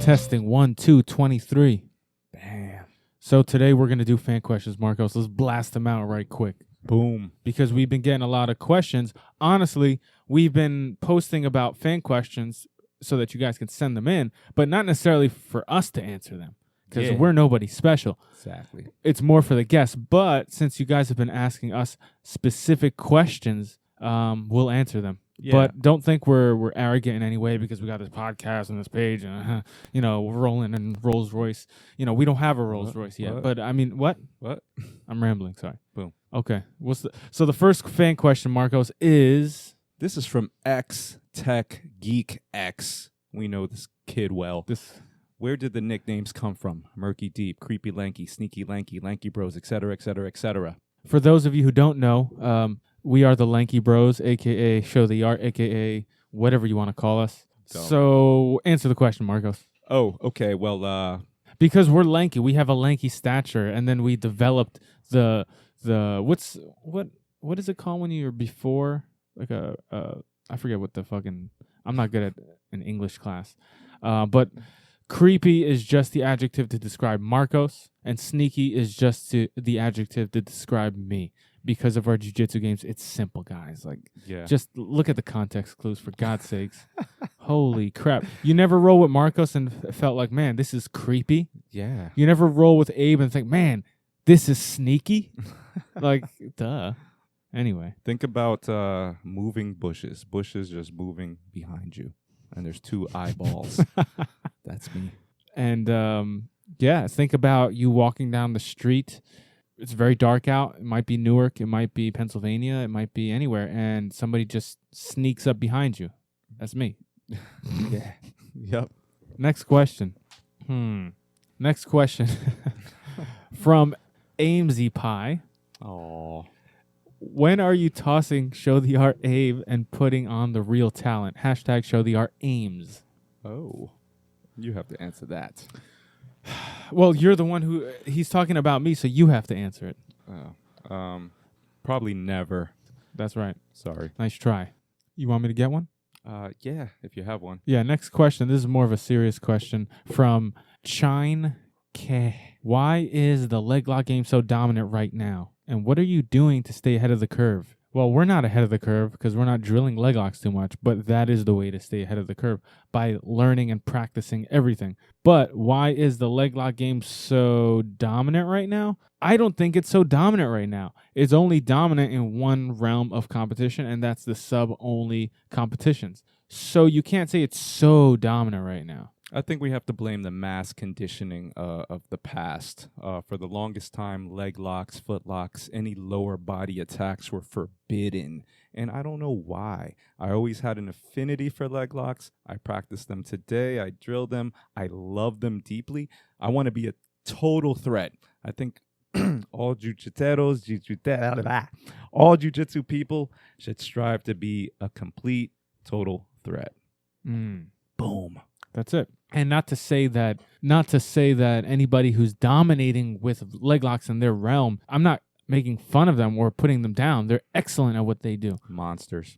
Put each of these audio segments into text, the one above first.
Testing 1, 2, 23. Bam. So today we're going to do fan questions, Marcos. Let's blast them out right quick. Boom. Because we've been getting a lot of questions. Honestly, we've been posting about fan questions so that you guys can send them in, but not necessarily for us to answer them because we're nobody special. Exactly. It's more for the guests. But since you guys have been asking us specific questions, we'll answer them. Yeah. But don't think we're arrogant in any way because we got this podcast and this page and, we're rolling in Rolls Royce. We don't have a Rolls Royce yet. What? But, I mean, what? What? I'm rambling. Sorry. Boom. Okay. So the first fan question, Marcos, is... This is from X Tech Geek X. We know this kid well. Where did the nicknames come from? Murky Deep, Creepy Lanky, Sneaky Lanky, Lanky Bros, etc., etc., etc. For those of you who don't know, we are the Lanky Bros, a.k.a. Show the Art, a.k.a. whatever you want to call us. Dumb. So answer the question, Marcos. Oh, okay. Well, Because we're lanky. We have a lanky stature, and then we developed the what is it called when you're before like I forget what the fucking I'm not good at an English class, but creepy is just the adjective to describe Marcos, and sneaky is just the adjective to describe me. Because of our jiu-jitsu games, it's simple, guys. Like, just look at the context clues, for God's sakes. Holy crap. You never roll with Marcos and felt like, man, this is creepy? yeah. You never roll with Abe and think, man, this is sneaky? Like, duh. Anyway. Think about moving bushes. Bushes just moving behind you. And there's two eyeballs. That's me. And, think about you walking down the street. It's very dark out. It might be Newark. It might be Pennsylvania. It might be anywhere. And somebody just sneaks up behind you. That's me. Yeah. Yep. Next question. Next question. From Amesy Pie. Oh. When are you tossing Show the Art Abe and putting on the real talent? # Show the Art Ames. Oh. You have to answer that. Well, you're the one who he's talking about me, so you have to answer it. Oh. Probably never. That's right. Sorry. Nice try. You want me to get one? Yeah, if you have one. Yeah, next question. This is more of a serious question from Chine K. Why is the leg lock game so dominant right now? And what are you doing to stay ahead of the curve? Well, we're not ahead of the curve because we're not drilling leg locks too much, but that is the way to stay ahead of the curve, by learning and practicing everything. But why is the leg lock game so dominant right now? I don't think it's so dominant right now. It's only dominant in one realm of competition, and that's the sub-only competitions. So you can't say it's so dominant right now. I think we have to blame the mass conditioning of the past. For the longest time, leg locks, foot locks, any lower body attacks were forbidden. And I don't know why. I always had an affinity for leg locks. I practice them today. I drill them. I love them deeply. I want to be a total threat. I think all all jiu-jitsu people should strive to be a complete, total threat. Boom. That's it. And not to say that anybody who's dominating with leg locks in their realm, I'm not making fun of them or putting them down. They're excellent at what they do. Monsters.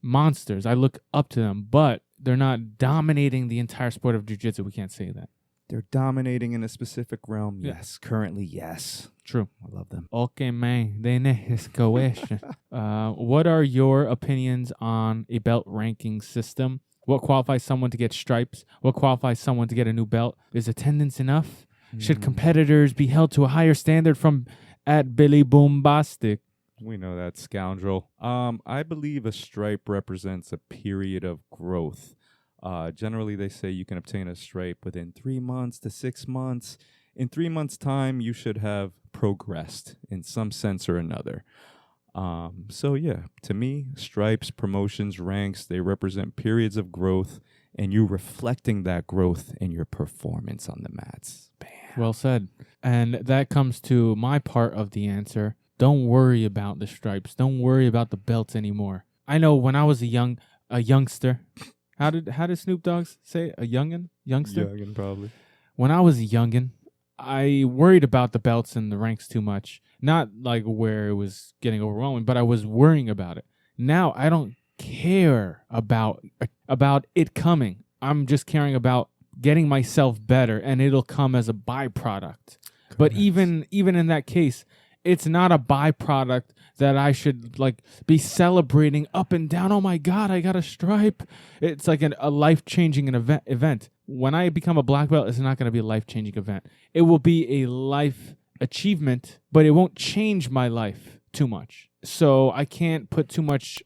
I look up to them, but they're not dominating the entire sport of jiu-jitsu. We can't say that. They're dominating in a specific realm. Yeah. Yes. Currently, yes. True. I love them. Okay, man. The next question. What are your opinions on a belt ranking system? What qualifies someone to get stripes? What qualifies someone to get a new belt? Is attendance enough? Should competitors be held to a higher standard from at Billy Boombastic? We know that scoundrel. I believe a stripe represents a period of growth. Generally, they say you can obtain a stripe within 3 months to 6 months. In 3 months' time, you should have progressed in some sense or another. To me, stripes, promotions, ranks, they represent periods of growth, and you reflecting that growth in your performance on the mats. Bam. Well said. And that comes to my part of the answer. Don't worry about the stripes. Don't worry about the belts anymore. I know when I was a youngster, how did Snoop Dogg say? A youngster? Youngin, probably. When I was a youngin, I worried about the belts and the ranks too much. Not like where it was getting overwhelming, but I was worrying about it. Now I don't care about it coming. I'm just caring about getting myself better, and it'll come as a byproduct. But even in that case, it's not a byproduct that I should like be celebrating up and down. Oh my God, I got a stripe. It's like a life-changing event. When I become a black belt, it's not going to be a life-changing event. It will be a life achievement, but it won't change my life too much. So I can't put too much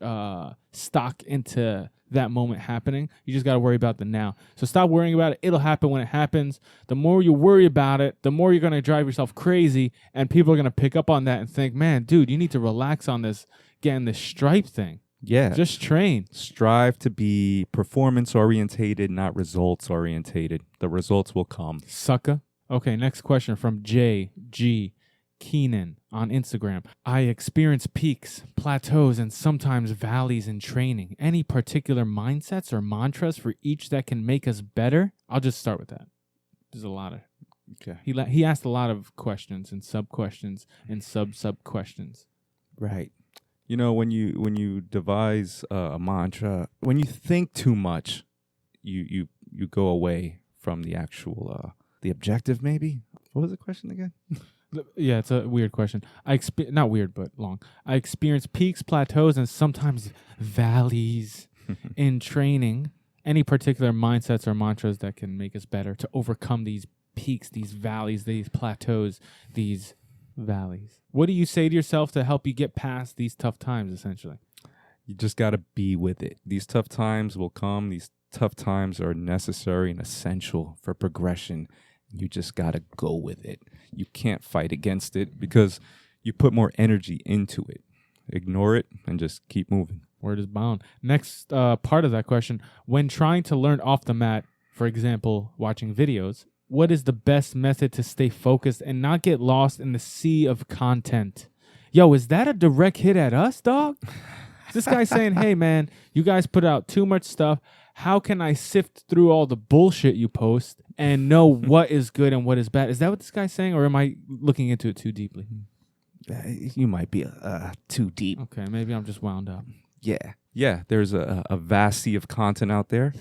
stock into that moment happening. You just got to worry about the now. So stop worrying about it. It'll happen when it happens. The more you worry about it, the more you're going to drive yourself crazy, and people are going to pick up on that and think, man, dude, you need to relax on this, getting this stripe thing. Yeah. Just train. Strive to be performance-orientated, not results-orientated. The results will come. Sucker. Okay, next question from J.G. Keenan on Instagram. I experience peaks, plateaus, and sometimes valleys in training. Any particular mindsets or mantras for each that can make us better? I'll just start with that. There's a lot of... Okay. He asked a lot of questions and sub-questions and sub-questions. Right. You know, when you devise a mantra, when you think too much, you go away from the actual the objective. Maybe. What was the question again? Yeah, it's a weird question. Not weird, but long. I experience peaks, plateaus, and sometimes valleys in training. Any particular mindsets or mantras that can make us better to overcome these peaks, these valleys, these plateaus, these valleys? What do you say to yourself to help you get past these tough times, essentially? You just got to be with it. These tough times will come. These tough times are necessary and essential for progression. You just got to go with it. You can't fight against it because you put more energy into it. Ignore it and just keep moving. Word is bound. Next part of that question, when trying to learn off the mat, for example, watching videos, what is the best method to stay focused and not get lost in the sea of content? Yo, is that a direct hit at us, dog? This guy saying, hey, man, you guys put out too much stuff. How can I sift through all the bullshit you post and know what is good and what is bad? Is that what this guy's saying, or am I looking into it too deeply? You might be too deep. Okay, maybe I'm just wound up. Yeah. There's a vast sea of content out there.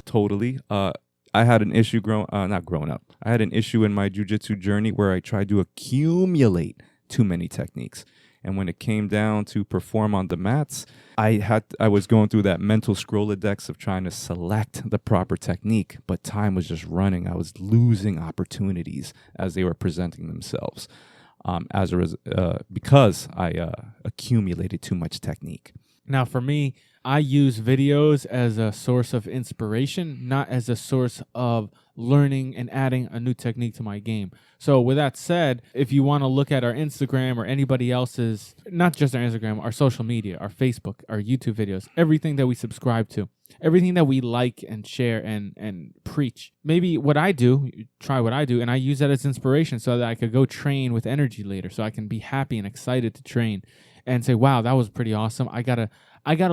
Totally. I had an issue not growing up. I had an issue in my jiu-jitsu journey where I tried to accumulate too many techniques. And when it came down to perform on the mats, I was going through that mental Scrolodex of trying to select the proper technique, but time was just running. I was losing opportunities as they were presenting themselves, because I accumulated too much technique. Now, for me, I use videos as a source of inspiration, not as a source of learning and adding a new technique to my game. So with that said, if you want to look at our Instagram or anybody else's, not just our Instagram, our social media, our Facebook, our YouTube videos, everything that we subscribe to, everything that we like and share and preach, maybe what I do, try what I do, and I use that as inspiration so that I could go train with energy later, so I can be happy and excited to train and say, wow, that was pretty awesome. I gotta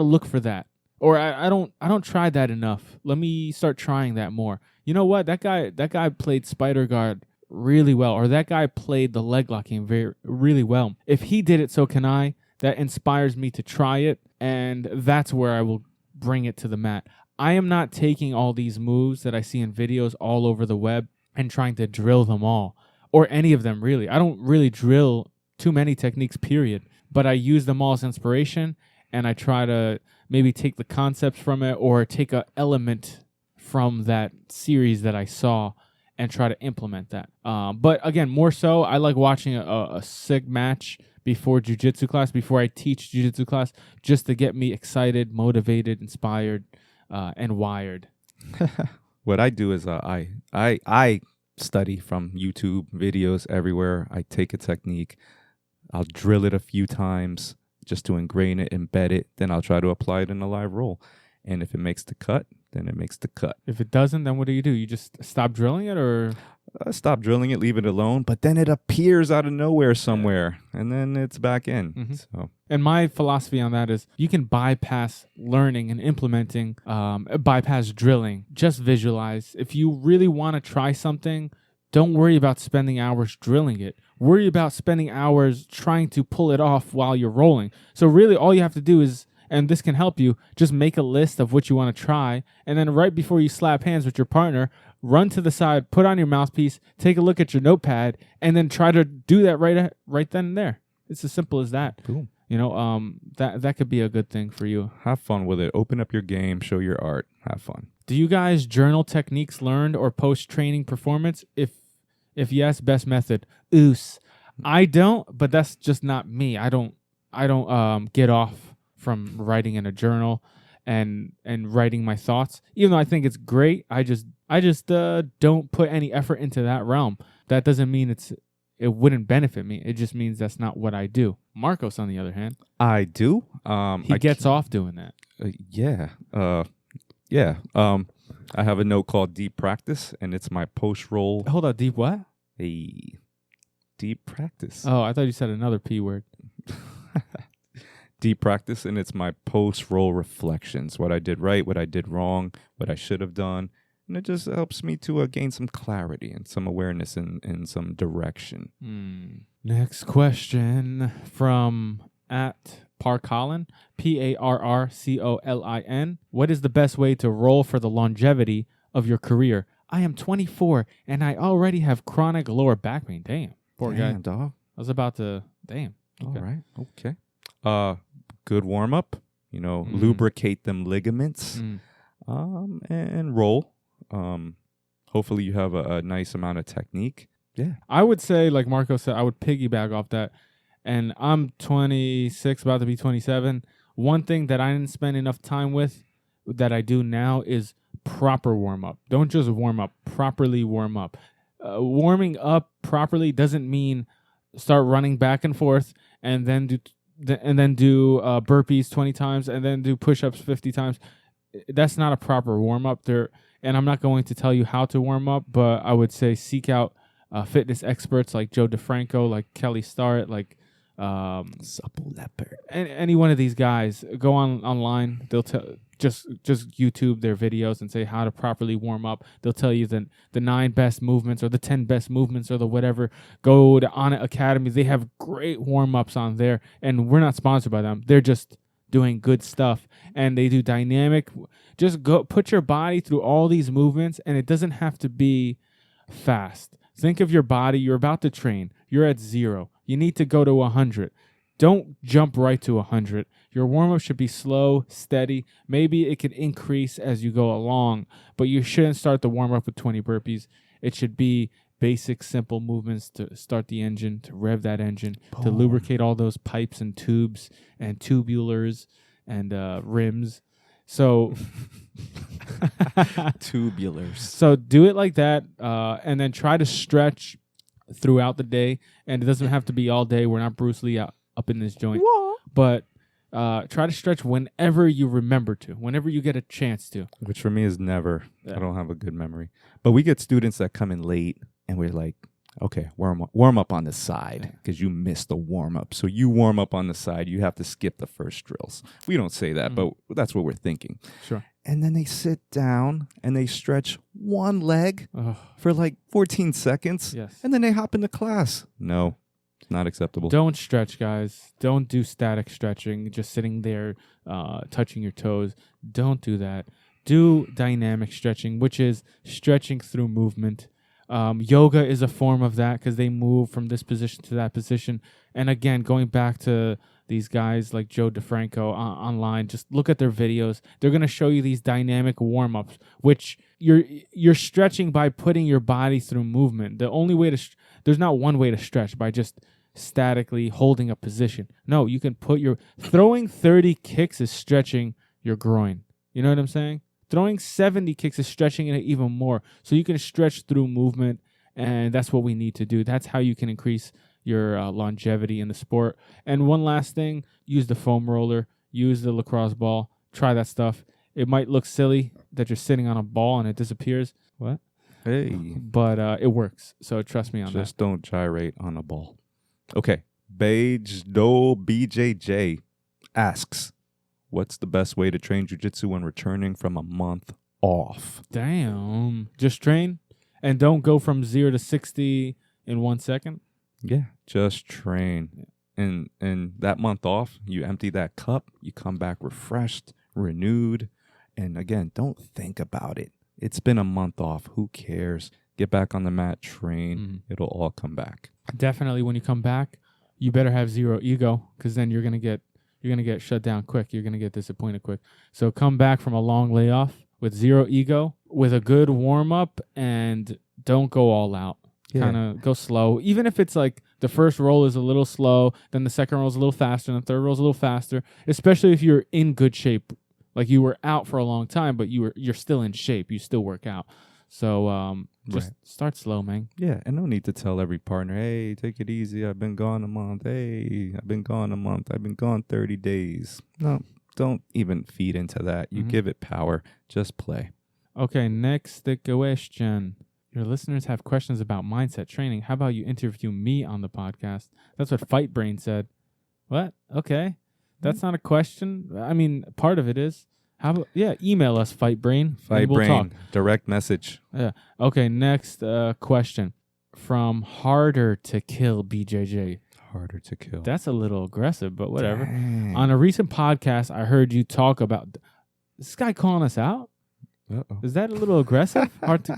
look for that. Or I don't try that enough. Let me start trying that more. You know what? That guy played Spider Guard really well, or that guy played the leg lock game really well. If he did it, so can I. That inspires me to try it, and that's where I will bring it to the mat. I am not taking all these moves that I see in videos all over the web and trying to drill them all, or any of them really. I don't really drill too many techniques, period. But I use them all as inspiration, and I try to maybe take the concepts from it or take an element from that series that I saw and try to implement that. But again, more so, I like watching a sick match before jiu-jitsu class, before I teach jiu-jitsu class, just to get me excited, motivated, inspired, and wired. What I do is I study from YouTube videos everywhere. I take a technique. I'll drill it a few times just to ingrain it, embed it. Then I'll try to apply it in a live roll. And if it makes the cut, then it makes the cut. If it doesn't, then what do? You just stop drilling it, or? Stop drilling it, leave it alone. But then it appears out of nowhere somewhere, and then it's back in. Mm-hmm. So. And my philosophy on that is you can bypass learning and implementing, bypass drilling. Just visualize. If you really want to try something, don't worry about spending hours drilling it. Worry about spending hours trying to pull it off while you're rolling. So really all you have to do is, and this can help you, just make a list of what you want to try, and then right before you slap hands with your partner, run to the side, put on your mouthpiece, take a look at your notepad, and then try to do that right then and there. It's as simple as that. Cool. That could be a good thing for you. Have fun with it. Open up your game, show your art, have fun. Do you guys journal techniques learned or post-training performance? If yes, best method. Oos. I don't, but that's just not me. I don't get off from writing in a journal and writing my thoughts. Even though I think it's great, I just don't put any effort into that realm. That doesn't mean it wouldn't benefit me. It just means that's not what I do. Marcos, on the other hand, I do. he gets off doing that. Yeah. Yeah. I have a note called Deep Practice, and it's my post-roll. Hold on, deep what? Hey, Deep Practice. Oh, I thought you said another P word. Deep Practice, and it's my post-roll reflections. What I did right, what I did wrong, what I should have done. And it just helps me to gain some clarity and some awareness and some direction. Next question from @Parcolin, PARRCOLIN. What is the best way to roll for the longevity of your career? I am 24 and I already have chronic lower back pain. Damn, poor guy. Damn, dog. I was about to. Damn. Okay. All right. Okay. Good warm up. Lubricate them ligaments. And roll. Hopefully you have a nice amount of technique. Yeah. I would say, like Marco said, I would piggyback off that. And I'm 26, about to be 27. One thing that I didn't spend enough time with that I do now is proper warm up. Don't just warm up, properly warm up. Warming up properly doesn't mean start running back and forth and then do burpees 20 times and then do push-ups 50 times. That's not a proper warm up there. And I'm not going to tell you how to warm up, but I would say seek out fitness experts like Joe DeFranco, like Kelly Starrett, like Supple Leopard. Any one of these guys. Go online. They'll just YouTube their videos and say how to properly warm up. They'll tell you the 9 best movements or the 10 best movements or the whatever. Go to Onnit Academy. They have great warm ups on there, and we're not sponsored by them. They're just doing good stuff, and they do dynamic. Just go put your body through all these movements, and it doesn't have to be fast. Think of your body. You're about to train. You're at 0. You need to go to 100. Don't jump right to 100. Your warm-up should be slow, steady. Maybe it can increase as you go along, but you shouldn't start the warm-up with 20 burpees. It should be basic, simple movements to start the engine, to rev that engine, to lubricate all those pipes and tubes and tubulars and rims. So tubulars. So do it like that, and then try to stretch throughout the day. And it doesn't have to be all day. We're not Bruce Lee up in this joint. Whoa. But try to stretch whenever you remember to, whenever you get a chance to. Which for me is never. Yeah. I don't have a good memory. But we get students that come in late, and we're like, okay, warm up on the side because you missed the warm up. So you warm up on the side. You have to skip the first drills. We don't say that, but that's what we're thinking. Sure. And then they sit down and they stretch one leg for like 14 seconds. Yes. And then they hop into class. No, it's not acceptable. Don't stretch, guys. Don't do static stretching, just sitting there touching your toes. Don't do that. Do dynamic stretching, which is stretching through movement. Yoga is a form of that because they move from this position to that position. And again, going back to these guys like Joe DeFranco online, just look at their videos. They're going to show you these dynamic warm-ups, which you're stretching by putting your body through movement. The only way there's not one way to stretch by just statically holding a position. No, you can throwing 30 kicks is stretching your groin. You know what I'm saying? Throwing 70 kicks is stretching it even more. So you can stretch through movement, and that's what we need to do. That's how you can increase your longevity in the sport. And one last thing, use the foam roller, use the lacrosse ball, try that stuff. It might look silly that you're sitting on a ball and it disappears. What? Hey. But it works, so trust me on that. Just don't gyrate on a ball. Okay. Beige Do BJJ asks, what's the best way to train jiu-jitsu when returning from a month off? Damn. Just train and don't go from 0 to 60 in 1 second. Yeah, just train. And that month off, you empty that cup, you come back refreshed, renewed. And again, don't think about it. It's been a month off. Who cares? Get back on the mat, train. Mhm. It'll all come back. Definitely, when you come back, you better have zero ego, because then you're gonna get shut down quick. You're gonna get disappointed quick. So come back from a long layoff with zero ego, with a good warm up, and don't go all out. Kind of go slow. Even if it's like the first roll is a little slow, then the second roll is a little faster, and the third roll is a little faster. Especially if you're in good shape, like you were out for a long time, but you're still in shape. You still work out. So just start slow, man. Yeah, and no need to tell every partner, hey, take it easy. I've been gone a month. Hey, I've been gone a month. I've been gone 30 days. No, don't even feed into that. You give it power. Just play. Okay, next question. Your listeners have questions about mindset training. How about you interview me on the podcast? That's what Fight Brain said. What? Okay. That's not a question. I mean, part of it is. How about, email us, Fight Brain. Fight we'll Brain. Talk. Direct message. Yeah. Okay, next question. From Harder to Kill BJJ. Harder to kill. That's a little aggressive, but whatever. Dang. On a recent podcast, I heard you talk about... Is this guy calling us out? Uh-oh. Is that a little aggressive? Okay.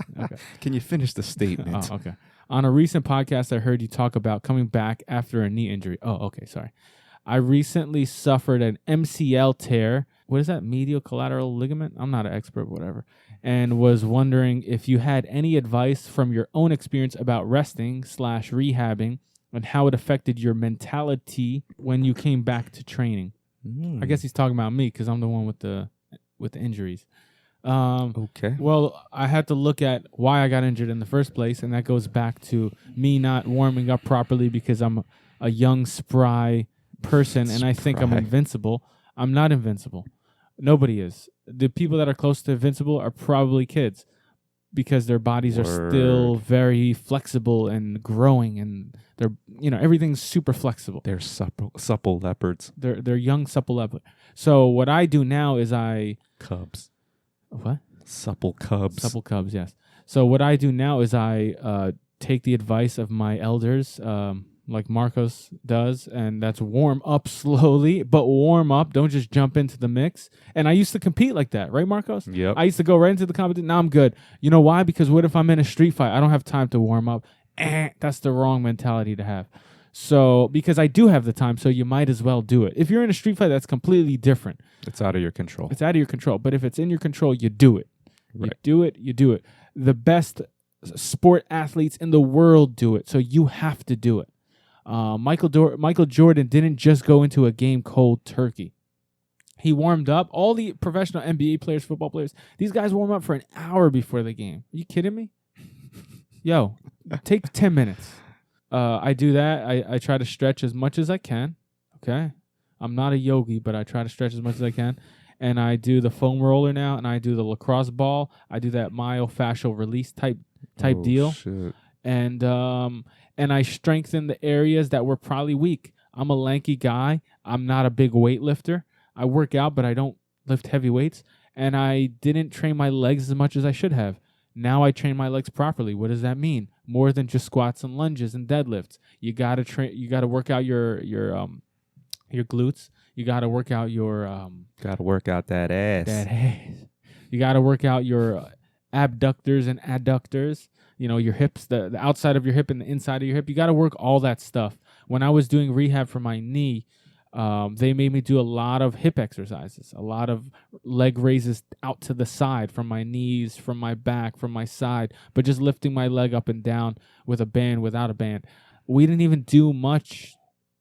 Can you finish the statement? Oh, okay. On a recent podcast, I heard you talk about coming back after a knee injury. Oh, okay. Sorry. I recently suffered an MCL tear. What is that? Medial collateral ligament? I'm not an expert, whatever. And was wondering if you had any advice from your own experience about resting/rehabbing and how it affected your mentality when you came back to training. I guess he's talking about me because I'm the one with the injuries. Okay. Well, I had to look at why I got injured in the first place, and that goes back to me not warming up properly because I'm a young, spry person, and I think I'm invincible. I'm not invincible. Nobody is. The people that are close to invincible are probably kids because their bodies are still very flexible and growing, and they're everything's super flexible. They're supple leopards. They're young, supple leopards. So what I do now is Cubs. What? Supple cubs. Supple cubs, yes. So what I do now is I take the advice of my elders, like Marcos does, and that's warm up slowly, but warm up. Don't just jump into the mix. And I used to compete like that, right, Marcos? Yep. I used to go right into the competition. Now I'm good. You know why? Because what if I'm in a street fight? I don't have time to warm up. That's the wrong mentality to have. So, because I do have the time, so you might as well do it. If you're in a street fight, that's completely different. It's out of your control. It's out of your control. But if it's in your control, you do it. Right. You do it. The best sport athletes in the world do it, so you have to do it. Michael Jordan didn't just go into a game cold turkey. He warmed up. All the professional NBA players, football players, these guys warm up for an hour before the game. Are you kidding me? Yo, take 10 minutes. I do that. I try to stretch as much as I can. Okay? I'm not a yogi, but I try to stretch as much as I can. And I do the foam roller now, and I do the lacrosse ball. I do that myofascial release type deal. Shit. And I strengthen the areas that were probably weak. I'm a lanky guy. I'm not a big weightlifter. I work out, but I don't lift heavy weights. And I didn't train my legs as much as I should have. Now I train my legs properly. What does that mean? More than just squats and lunges and deadlifts. You gotta train. You gotta work out your glutes. You gotta work out your Gotta work out that ass. You gotta work out your abductors and adductors. Your hips, the outside of your hip and the inside of your hip. You gotta work all that stuff. When I was doing rehab for my knee, they made me do a lot of hip exercises, a lot of leg raises out to the side from my knees, from my back, from my side, but just lifting my leg up and down with a band, without a band. We didn't even do much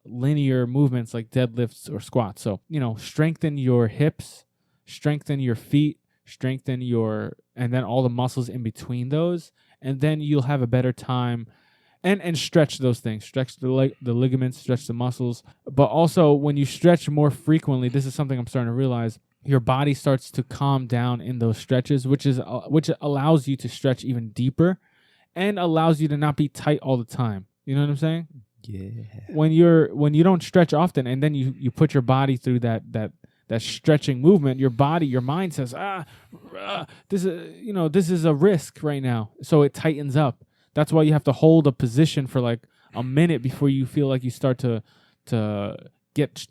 linear movements like deadlifts or squats. So, strengthen your hips, strengthen your feet, and then all the muscles in between those, and then you'll have a better time. And stretch those things. Stretch the ligaments, stretch the muscles. But also, when you stretch more frequently, this is something I'm starting to realize, your body starts to calm down in those stretches, which allows you to stretch even deeper and allows you to not be tight all the time. You know what I'm saying? Yeah. When you don't stretch often, and then you put your body through that stretching movement, your mind says, this is a risk right now. So it tightens up. That's why you have to hold a position for like a minute before you feel like you start to get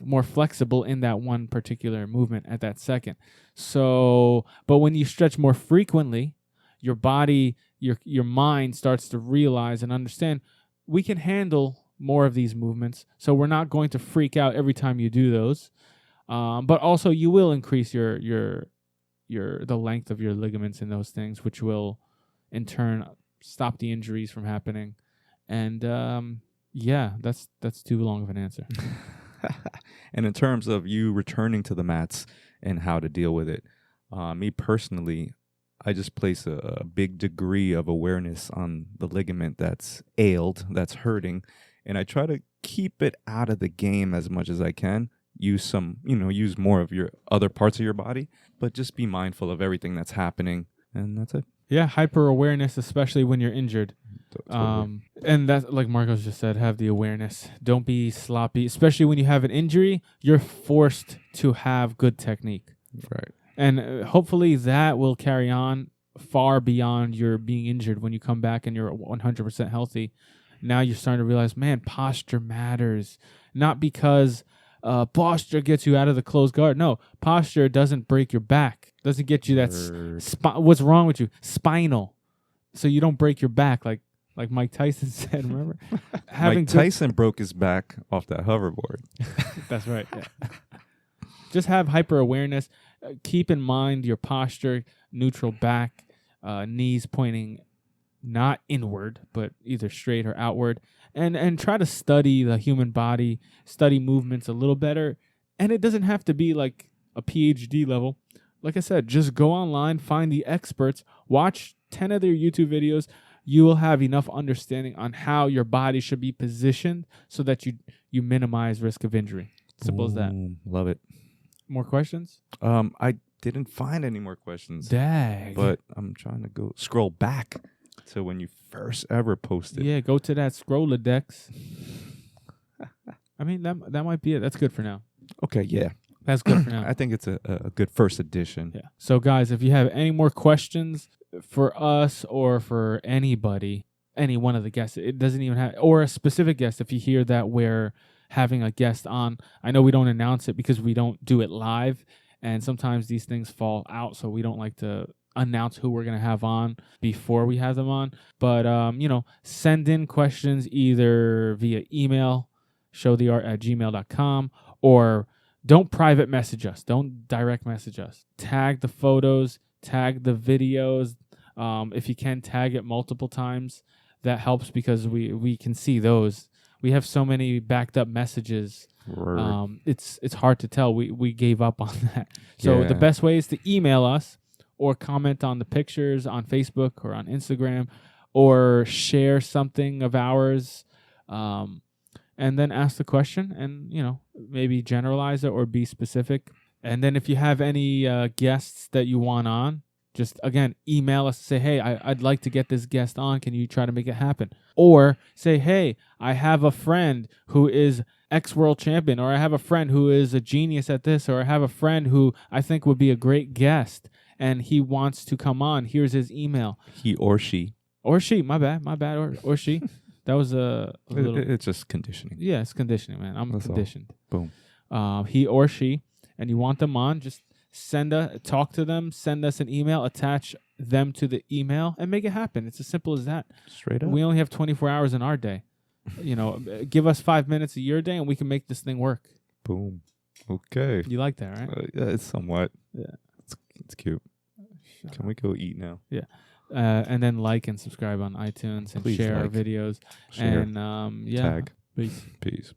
more flexible in that one particular movement at that second. So, but when you stretch more frequently, your body, your mind starts to realize and understand we can handle more of these movements. So we're not going to freak out every time you do those. But also you will increase the length of your ligaments and those things, which will in turn stop the injuries from happening. And that's too long of an answer. And in terms of you returning to the mats and how to deal with it, me personally, I just place a big degree of awareness on the ligament that's ailed, that's hurting, and I try to keep it out of the game as much as I can. Use more of your other parts of your body, but just be mindful of everything that's happening, and that's it. Yeah, hyper awareness, especially when you're injured. Totally. And that's like Marcos just said, have the awareness. Don't be sloppy, especially when you have an injury. You're forced to have good technique. Right. And hopefully that will carry on far beyond your being injured when you come back and you're 100% healthy. Now you're starting to realize, man, posture matters. Not because posture gets you out of the closed guard. No, posture doesn't break your back. Doesn't get you what's wrong with you? Spinal. So you don't break your back like Mike Tyson said, remember? Mike Tyson broke his back off that hoverboard. That's right. Yeah. Just have hyper awareness. Keep in mind your posture, neutral back, knees pointing not inward, but either straight or outward. And try to study the human body, study movements a little better. And it doesn't have to be like a PhD level. Like I said, just go online, find the experts, watch 10 of their YouTube videos. You will have enough understanding on how your body should be positioned so that you minimize risk of injury. Simple as that. Love it. More questions? I didn't find any more questions. Dag. But I'm trying to scroll back to when you first ever posted. Yeah, go to that Scrollodex. I mean, that might be it. That's good for now. Okay, yeah. That's good for now. I think it's a good first edition. Yeah. So, guys, if you have any more questions for us or for anybody, any one of the guests, it doesn't even have, or a specific guest, if you hear that we're having a guest on, I know we don't announce it because we don't do it live, and sometimes these things fall out, so we don't like to announce who we're going to have on before we have them on. But, send in questions either via email, showtheart@gmail.com, or don't private message us. Don't direct message us. Tag the photos, tag the videos. If you can, tag it multiple times. That helps because we can see those. We have so many backed up messages. It's hard to tell. We gave up on that. So the best way is to email us or comment on the pictures on Facebook or on Instagram or share something of ours. And then ask the question and, maybe generalize it or be specific. And then if you have any guests that you want on, just, again, email us and say, hey, I'd like to get this guest on. Can you try to make it happen? Or say, hey, I have a friend who is ex-world champion, or I have a friend who is a genius at this, or I have a friend who I think would be a great guest, and he wants to come on. Here's his email. He or she. Or she, my bad, or she. That was a little... It's just conditioning. Yeah, it's conditioning, man. I'm That's conditioned. All. Boom. He or she, and you want them on, just talk to them, send us an email, attach them to the email, and make it happen. It's as simple as that. Straight up. We only have 24 hours in our day. Give us 5 minutes a your day, and we can make this thing work. Boom. Okay. You like that, right? Yeah, it's somewhat. Yeah. It's cute. Can we go eat now? Yeah. And then like and subscribe on iTunes and Please share our like, videos. share, And tag. Peace. Peace.